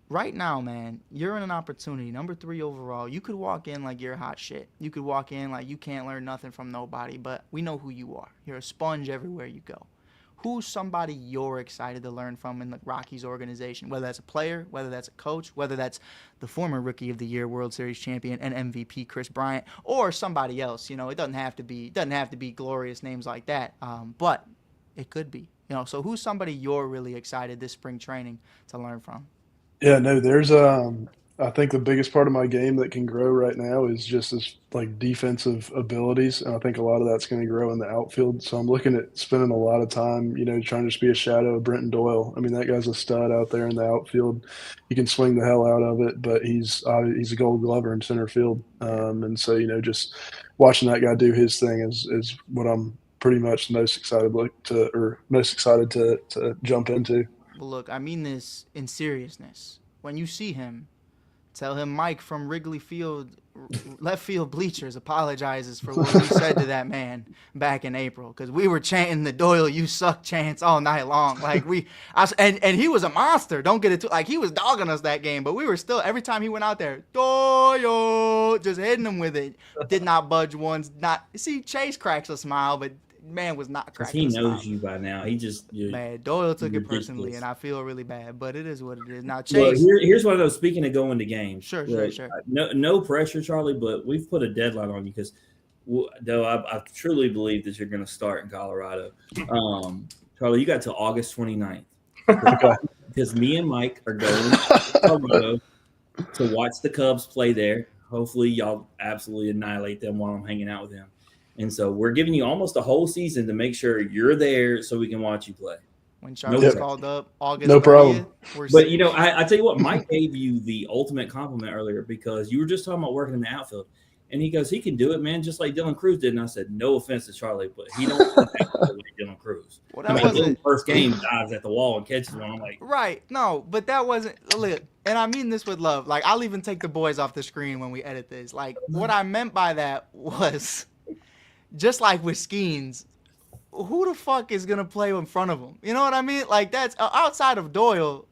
Right now, man, you're in an opportunity. Number 3 overall. You could walk in like you're hot shit. You could walk in like you can't learn nothing from nobody, but we know who you are. You're a sponge everywhere you go. Who's somebody you're excited to learn from in the Rockies organization? Whether that's a player, whether that's a coach, whether that's the former Rookie of the Year, World Series champion, and MVP Chris Bryant, or somebody else. You know, it doesn't have to be glorious names like that, but it could be. You know, so who's somebody you're really excited this spring training to learn from? Yeah, no, there's I think the biggest part of my game that can grow right now is just as like defensive abilities, and I think a lot of that's going to grow in the outfield. So I'm looking at spending a lot of time, trying to just be a shadow of Brenton Doyle. I mean, that guy's a stud out there in the outfield. He can swing the hell out of it, but he's a Gold Glover in center field. And so just watching that guy do his thing is what I'm pretty much most excited to jump into. Well, look, I mean this in seriousness. When you see him, tell him Mike from Wrigley Field, left field bleachers, apologizes for what we said to that man back in April, because we were chanting the Doyle "you suck" chants all night long. Like and he was a monster. Don't get it too, like he was dogging us that game, but we were still, every time he went out there, Doyle, just hitting him with it. Did not budge once. Not see Chase cracks a smile, but man was not cracking. He knows you by now. He just man. Doyle took it personally, and I feel really bad. But it is what it is. Now, Well, Chase. here's what I know. Speaking of going to games, Sure. No pressure, Charlie, but we've put a deadline on you because, though I truly believe that you're going to start in Colorado. Charlie, you got till August 29th because me and Mike are going to Colorado to watch the Cubs play there. Hopefully, y'all absolutely annihilate them while I'm hanging out with them. And so we're giving you almost a whole season to make sure you're there so we can watch you play. When Charlie's called up, August no problem. 30th, But, I tell you what, Mike gave you the ultimate compliment earlier because you were just talking about working in the outfield. And he goes, he can do it, man, just like Dylan Cruz did. And I said, no offense to Charlie, but he don't act like Dylan Cruz. Well, that wasn't first game dives at the wall and catches one. I'm like, right. No, but that wasn't. Look, and I mean this with love. Like, I'll even take the boys off the screen when we edit this. Like, what I meant by that was, just like with Skeens, who the fuck is gonna play in front of him? You know what I mean? Like, that's outside of Doyle.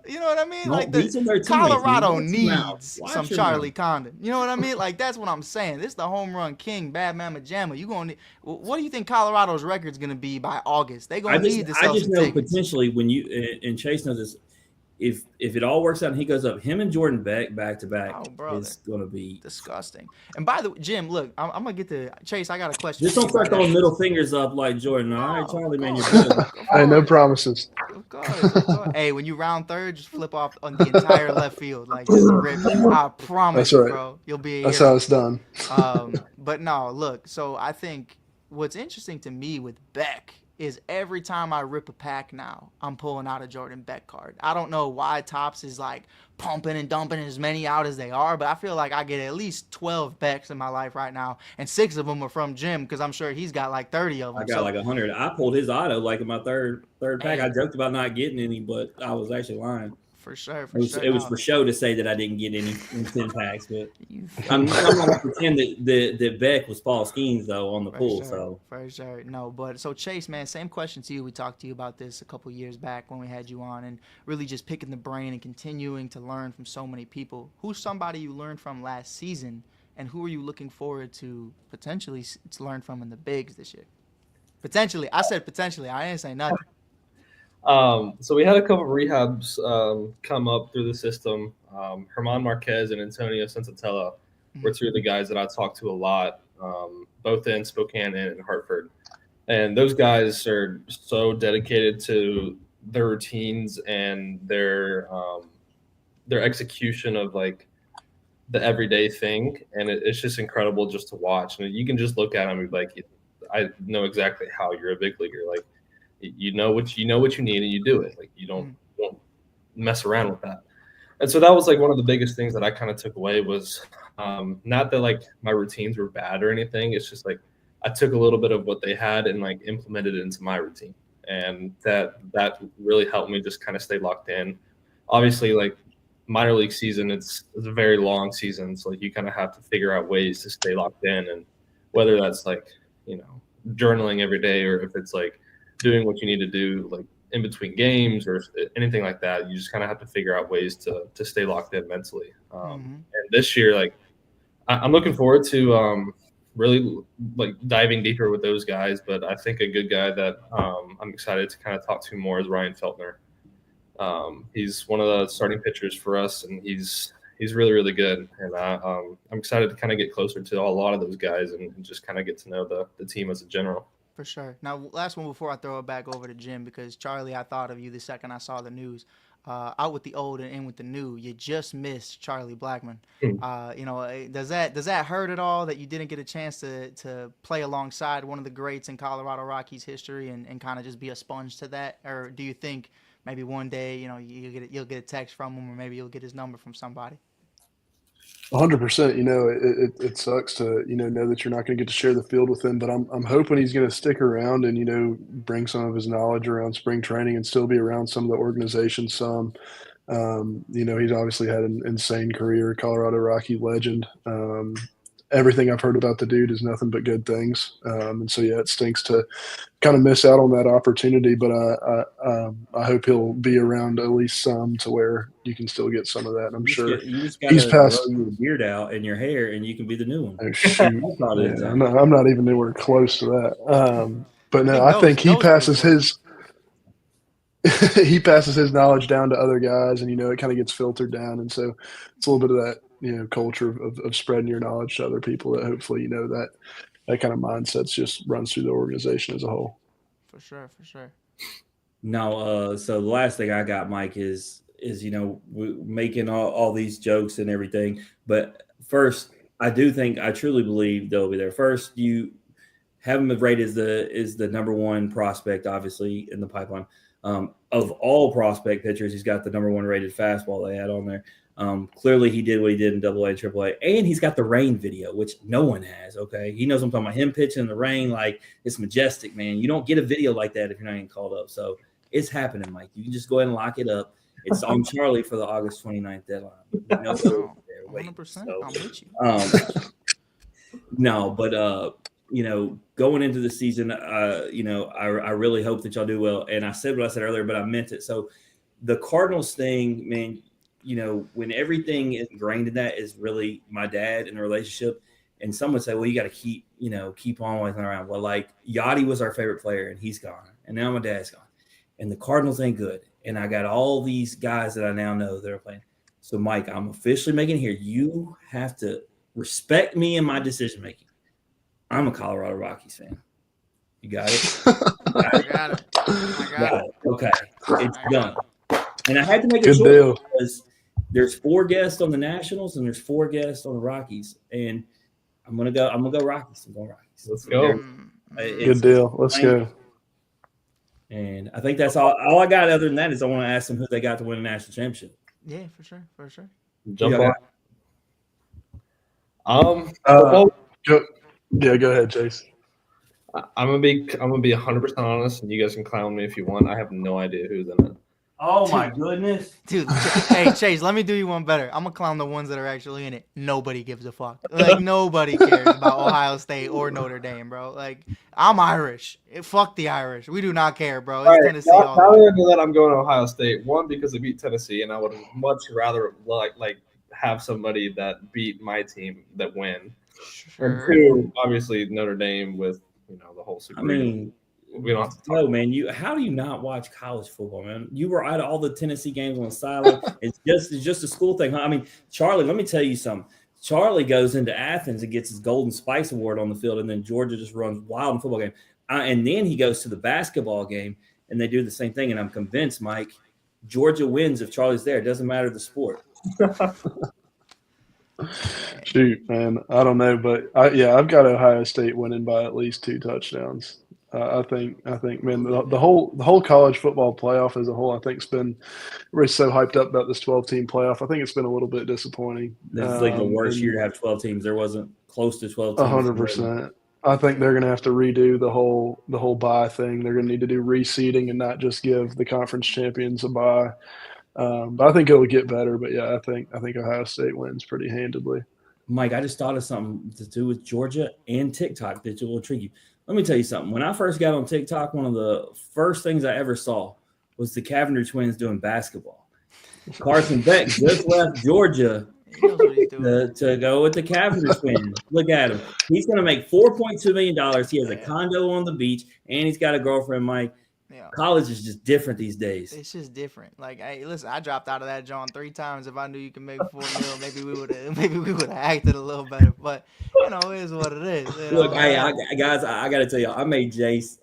You know what I mean? No, like Colorado needs some Charlie Condon. You know what I mean? Like, that's what I'm saying. This is the home run king, Bad Mama Jamma. You gonna what do you think Colorado's record's gonna be by August? They gonna need to sell I just some know tickets. potentially when you and Chase knows this. If it all works out and he goes up, him and Jordan back to back is going to be disgusting. And by the way, Jim, look, I'm going to get to Chase. I got a question. Just don't start throwing middle fingers up like Jordan. All right, Charlie, man, you're good. Hey, no promises. Of course. Hey, when you round third, just flip off on the entire left field. Like, just rip. I promise you, bro. You'll be That's how it's done. But no, look, so I think what's interesting to me with Beck is every time I rip a pack now, I'm pulling out a Jordan Beck card. I don't know why Topps is like pumping and dumping as many out as they are, but I feel like I get at least 12 Becks in my life right now, and 6 of them are from Jim because I'm sure he's got like 30 of them. I got like 100. I pulled his auto like in my third pack. I joked about not getting any, but I was actually lying. For sure. It was for show to say that I didn't get any in 10 packs, but I'm not going to pretend that Beck was Paul Skeens, though, on the pool. Sure. So For sure. No, but so Chase, man, same question to you. We talked to you about this a couple years back when we had you on, and really just picking the brain and continuing to learn from so many people. Who's somebody you learned from last season, and who are you looking forward to potentially to learn from in the bigs this year? Potentially. I said potentially. I didn't say nothing. So we had a couple of rehabs come up through the system. Herman Marquez and Antonio Sensatella were two of the guys that I talked to a lot, both in Spokane and in Hartford. And those guys are so dedicated to their routines and their execution of like the everyday thing. And it's just incredible just to watch. And you can just look at them and be like, I know exactly how you're a big leaguer. Like, you know what you need and you do it. Like you don't mess around with that. And so that was like one of the biggest things that I kind of took away was not that like my routines were bad or anything. It's just like I took a little bit of what they had and like implemented it into my routine. And that really helped me just kind of stay locked in. Obviously, like minor league season, it's a very long season. So like you kind of have to figure out ways to stay locked in, and whether that's like, journaling every day or if it's like doing what you need to do like in between games or anything like that, you just kind of have to figure out ways to stay locked in mentally. And this year, like I'm looking forward to really like diving deeper with those guys. But I think a good guy that I'm excited to kind of talk to more is Ryan Feltner. He's one of the starting pitchers for us, and he's really, really good. And I'm excited to kind of get closer to a lot of those guys and just kind of get to know the team as a general. For sure. Now, last one before I throw it back over to Jim, because Charlie, I thought of you the second I saw the news. out with the old and in with the new, you just missed Charlie Blackmon. Does that hurt at all that you didn't get a chance to play alongside one of the greats in Colorado Rockies history and kind of just be a sponge to that? Or do you think maybe one day, you'll get a text from him, or maybe you'll get his number from somebody? 100%. It sucks to know that you're not going to get to share the field with him, but I'm hoping he's going to stick around and bring some of his knowledge around spring training and still be around some of the organization some. He's obviously had an insane career, Colorado Rocky legend. Everything I've heard about the dude is nothing but good things. And so, yeah, it stinks to kind of miss out on that opportunity, but I hope he'll be around at least some to where you can still get some of that. And I'm sure you just gotta grow your beard out and your hair, and you can be the new one. Oh, shoot. Yeah, I'm not even anywhere close to that. But no, I think he passes his he passes his knowledge down to other guys, and it kind of gets filtered down. And so it's a little bit of that culture of spreading your knowledge to other people that hopefully that kind of mindset just runs through the organization as a whole. For sure. No, so the last thing I got, Mike, is making all these jokes and everything. But first, I truly believe they'll be there. First, you have him rated as the number one prospect, obviously, in the pipeline. Of all prospect pitchers, he's got the number one rated fastball they had on there. Clearly he did what he did in AA and AAA, and he's got the rain video, which no one has. Okay. He knows what I'm talking about, him pitching in the rain. Like, it's majestic, man. You don't get a video like that if you're not getting called up. So it's happening, Mike. You can just go ahead and lock it up. It's on Charlie for the August 29th deadline. 100%. So, I'm with you. No, but going into the season, I really hope that y'all do well. And I said what I said earlier, but I meant it. So the Cardinals thing, man, when everything is ingrained in that is really my dad and the relationship. And some would say, well, you got to keep on with around. Well, like Yachty was our favorite player and he's gone. And now my dad's gone. And the Cardinals ain't good. And I got all these guys that I now know that are playing. So, Mike, I'm officially making it here. You have to respect me in my decision-making. I'm a Colorado Rockies fan. You got it? I got it. Okay. It's done. And I had to make a choice because there's 4 guests on the Nationals and there's 4 guests on the Rockies. And I'm gonna go Rockies. I'm going Rockies. Let's go. Good deal. Let's go. And I think that's all I got. Other than that is I want to ask them who they got to win the national championship. Yeah, for sure. Jump on. Go ahead, Chase. I'm gonna be 100% honest, and you guys can clown me if you want. I have no idea who's in it. Oh my goodness, dude! Hey, Chase, let me do you one better. I'm gonna clown the ones that are actually in it. Nobody gives a fuck. Like, nobody cares about Ohio State or Notre Dame, bro. Like, I'm Irish. Fuck the Irish. We do not care, bro. It's all right, Tennessee. Now that I'm going to Ohio State, one, because they beat Tennessee, and I would much rather like have somebody that beat my team that win. Sure. And 2, obviously Notre Dame with the whole Super. I mean, we don't have to talk. No, man. How do you not watch college football, man? You were at all the Tennessee games on the sideline. It's just a school thing. Huh? I mean, Charlie, let me tell you something. Charlie goes into Athens and gets his Golden Spice Award on the field, and then Georgia just runs wild in football game. And then he goes to the basketball game, and they do the same thing. And I'm convinced, Mike, Georgia wins if Charlie's there. It doesn't matter the sport. Shoot, man, I don't know, but I've got Ohio State winning by at least 2 touchdowns. I think, man, the whole college football playoff as a whole, I think, we're so hyped up about this 12-team playoff. I think it's been a little bit disappointing. This is like the worst year to have 12 teams. There wasn't close to 12 teams. 100%. I think they're going to have to redo the whole bye thing. They're going to need to do reseeding and not just give the conference champions a bye. But I think it'll get better. But yeah, I think Ohio State wins pretty handedly. Mike, I just thought of something to do with Georgia and TikTok that will intrigue you. Let me tell you something. When I first got on TikTok, one of the first things I ever saw was the Cavender twins doing basketball. Carson Beck just left Georgia to go with the Cavender twins. Look at him. He's going to make $4.2 million. He has a condo on the beach, and he's got a girlfriend, Mike. Yeah. College is just different these days. It's just different. Like, hey, listen, I dropped out of that John 3 times. If I knew you could make $4 million, maybe we would have acted a little better. But it is what it is. Look, hey, guys, I got to tell you, I made Jace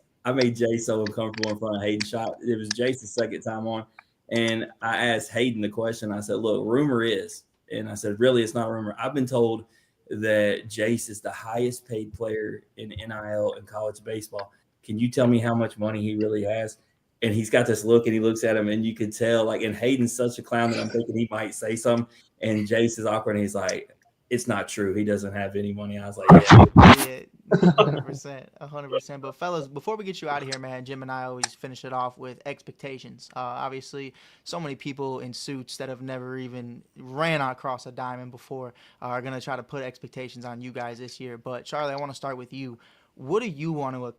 so uncomfortable in front of Hayden Shot. It was Jace's second time on, And I asked Hayden the question. I said, look, rumor is, and I said, really, it's not a rumor. I've been told that Jace is the highest paid player in NIL in college baseball. Can you tell me how much money he really has? And he's got this look, and he looks at him, and you can tell, like, and Hayden's such a clown that I'm thinking he might say something. And Jace is awkward, and he's like, it's not true. He doesn't have any money. I was like, yeah. 100%. But fellas, before we get you out of here, man, Jim and I always finish it off with expectations. Obviously, so many people in suits that have never even ran across a diamond before are going to try to put expectations on you guys this year. But Charlie, I want to start with you. What do you want to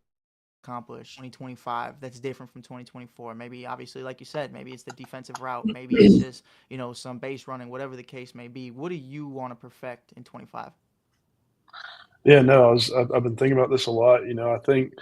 accomplish 2025 that's different from 2024? Maybe, obviously, like you said, maybe it's the defensive route, maybe it's just, you know, some base running, whatever the case may be. What do you want to perfect in 25? Yeah, no, I've been thinking about this a lot. You know, I think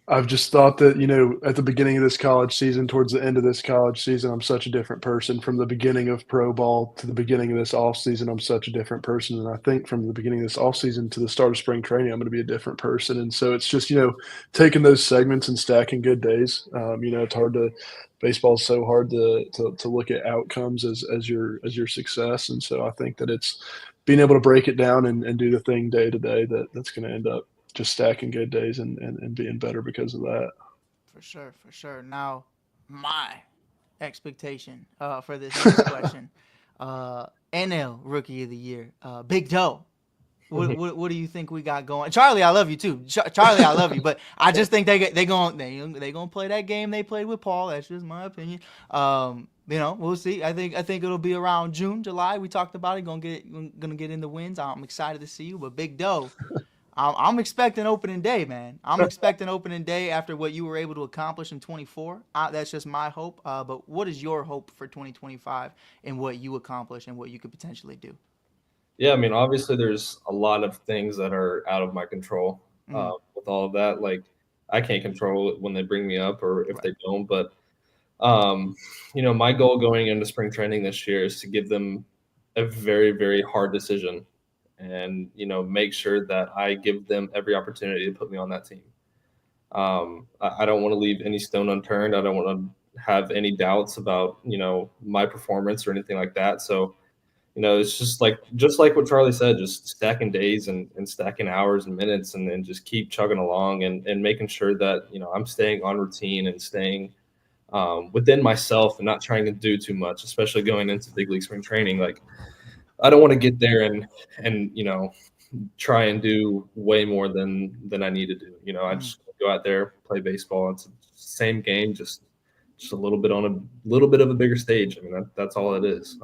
I've just thought that, you know, at the beginning of this college season, towards the end of this college season, I'm such a different person. From the beginning of pro ball to the beginning of this offseason, I'm such a different person. And I think from the beginning of this offseason to the start of spring training, I'm going to be a different person. And so it's just, you know, taking those segments and stacking good days. You know, it's hard to – baseball is so hard to look at outcomes as your success. And so I think that it's being able to break it down and do the thing day to day that's going to end up just stacking good days and being better because of that. For sure. Now, my expectation for this next question, NL Rookie of the Year, Big Doe. What do you think we got going? Charlie, I love you too. Charlie, I love you, but I just think they gonna play that game they played with Paul. That's just my opinion. You know, we'll see. I think it'll be around June, July. We talked about it. Gonna get in the wins. I'm excited to see you, but Big Doe. I'm expecting opening day, man. I'm expecting opening day after what you were able to accomplish in 24. That's just my hope. But what is your hope for 2025 and what you accomplish and what you could potentially do? Yeah, I mean, obviously there's a lot of things that are out of my control with all of that. Like, I can't control it when they bring me up or if they don't. But, you know, my goal going into spring training this year is to give them a very, very hard decision and, you know, make sure that I give them every opportunity to put me on that team. I don't want to leave any stone unturned. I don't want to have any doubts about, you know, my performance or anything like that. So, you know, it's just like what Charlie said, just stacking days and stacking hours and minutes and then just keep chugging along and making sure that, you know, I'm staying on routine and staying within myself and not trying to do too much, especially going into big league spring training. Like, I don't want to get there and you know, try and do way more than I need to do. You know, I just go out there, play baseball. It's the same game, just a little bit on a little bit of a bigger stage. I mean, that's all it is.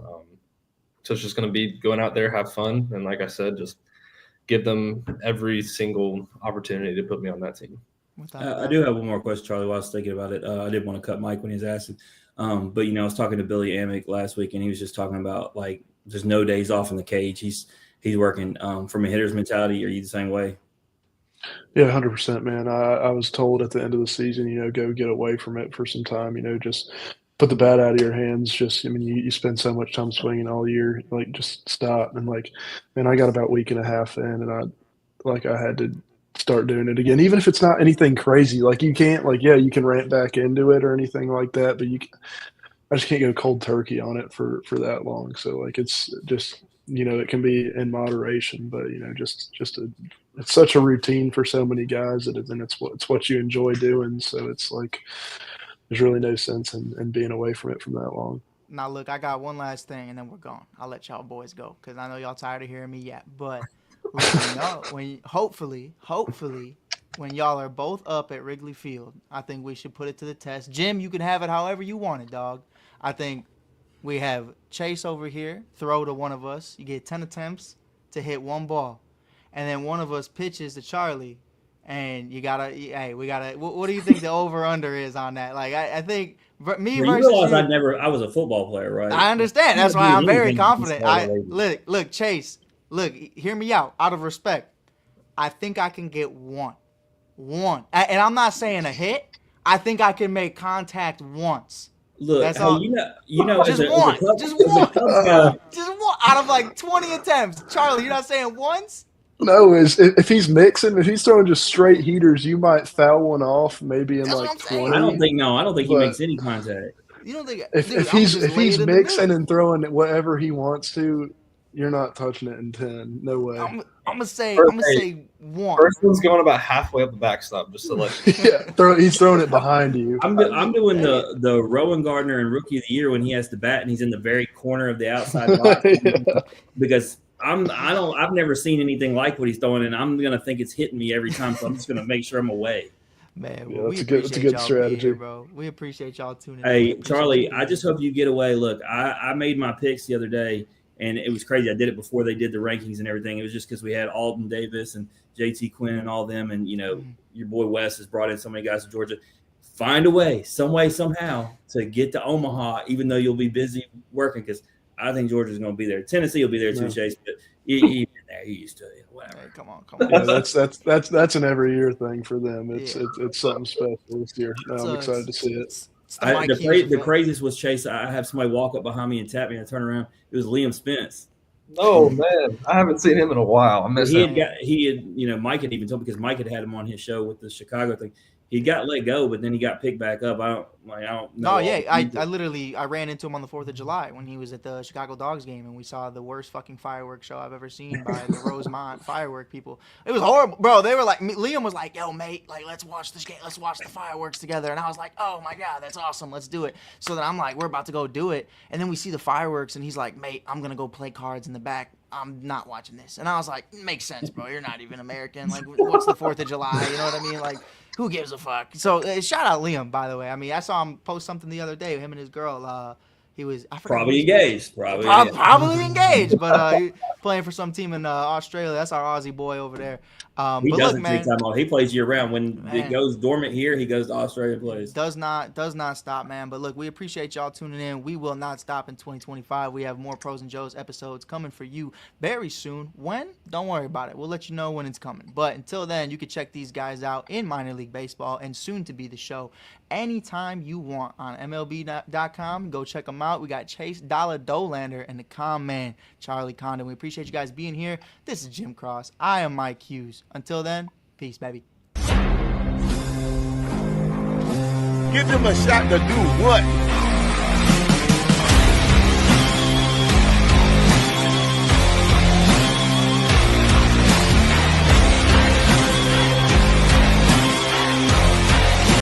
So it's just going to be going out there, have fun. And like I said, just give them every single opportunity to put me on that team. I do have one more question, Charlie, while I was thinking about it. I didn't want to cut Mike when he was asking. But, you know, I was talking to Billy Amick last week, and he was just talking about, like, there's no days off in the cage. He's working from a hitter's mentality. Are you the same way? Yeah, 100%, man. I was told at the end of the season, you know, go get away from it for some time, you know, just put the bat out of your hands. Just, I mean, you spend so much time swinging all year, like, just stop. And, like, man, I got about a week and a half in, and I had to start doing it again, even if it's not anything crazy. Like, you can't, like, yeah, you can ramp back into it or anything like that, but I just can't go cold turkey on it for that long. So, like, it's just, you know, it can be in moderation, but, you know, it's such a routine for so many guys and it's what you enjoy doing. So it's like, there's really no sense in being away from it from that long. Now, look, I got one last thing, and then we're gone. I'll let y'all boys go because I know y'all tired of hearing me yet. But hopefully, when y'all are both up at Wrigley Field, I think we should put it to the test. Jim, you can have it however you want it, dog. I think we have Chase over here throw to one of us. You get 10 attempts to hit one ball. And then one of us pitches to Charlie. And we gotta. What do you think the over/under is on that? Like, I think me versus you. I was a football player, right? I understand. That's why I'm very confident. Look, Chase. Look, hear me out. Out of respect, I think I can get one, and I'm not saying a hit. I think I can make contact once. Look, that's all. You know, just one out of like 20 attempts. Charlie, you're not saying once? No, if he's mixing, if he's throwing just straight heaters, you might foul one off maybe in like 20. I don't think he makes any contact. You don't think if he's mixing and throwing whatever he wants to, you're not touching it in 10. No way. I'm gonna say 1. First one's going about halfway up the backstop, just to let you. Yeah, he's throwing it behind you. I'm doing the Rowan Gardner and Rookie of the Year when he has to bat and he's in the very corner of the outside box because I've never seen anything like what he's throwing, and I'm gonna think it's hitting me every time, so I'm just gonna make sure I'm away. Man, Yeah, well, that's a good strategy, here, bro. We appreciate y'all tuning in. Hey, Charlie, I just hope you get away. Look, I made my picks the other day, and it was crazy. I did it before they did the rankings and everything. It was just because we had Alden Davis and JT Quinn and all them, and your boy Wes has brought in so many guys to Georgia. Find a way, some way, somehow, to get to Omaha, even though you'll be busy working, because I think Georgia's going to be there. Tennessee will be there too, Chase, but you've been there. You used to, whatever. Hey, come on. Yeah, that's an every year thing for them. It's something special this year. I'm excited to see it. The craziest was Chase. I have somebody walk up behind me and tap me, and I turn around. It was Liam Spence. Oh man, I haven't seen him in a while. I miss him. Mike had even told me because Mike had him on his show with the Chicago thing. He got let go, but then he got picked back up. I don't know. No, yeah, I ran into him on the 4th of July when he was at the Chicago Dogs game, and we saw the worst fucking fireworks show I've ever seen by the Rosemont firework people. It was horrible, bro. They were like, Liam was like, "Yo, mate, like let's watch this game. Let's watch the fireworks together." And I was like, "Oh my god, that's awesome. Let's do it." So then I'm like, "We're about to go do it," and then we see the fireworks, and he's like, "Mate, I'm gonna go play cards in the back. I'm not watching this." And I was like, "Makes sense, bro. You're not even American. Like, what's the 4th of July? You know what I mean? Like, who gives a fuck?" So shout out Liam, by the way. I mean, I saw him post something the other day. Him and his girl. He was probably engaged. Probably engaged, but he playing for some team in Australia. That's our Aussie boy over there. He doesn't take time off. He plays year round. When it goes dormant here, he goes to Australia and plays. Does not stop, man. But look, we appreciate y'all tuning in. We will not stop in 2025. We have more Pros and Joes episodes coming for you very soon. When? Don't worry about it. We'll let you know when it's coming. But until then, you can check these guys out in minor league baseball and soon to be the show anytime you want on MLB.com. Go check them out. We got Chase Dollander and the calm man, Charlie Condon. We appreciate you guys being here. This is Jim Cross. I am Mike Hughes. Until then, peace, baby. Give them a shot to do what?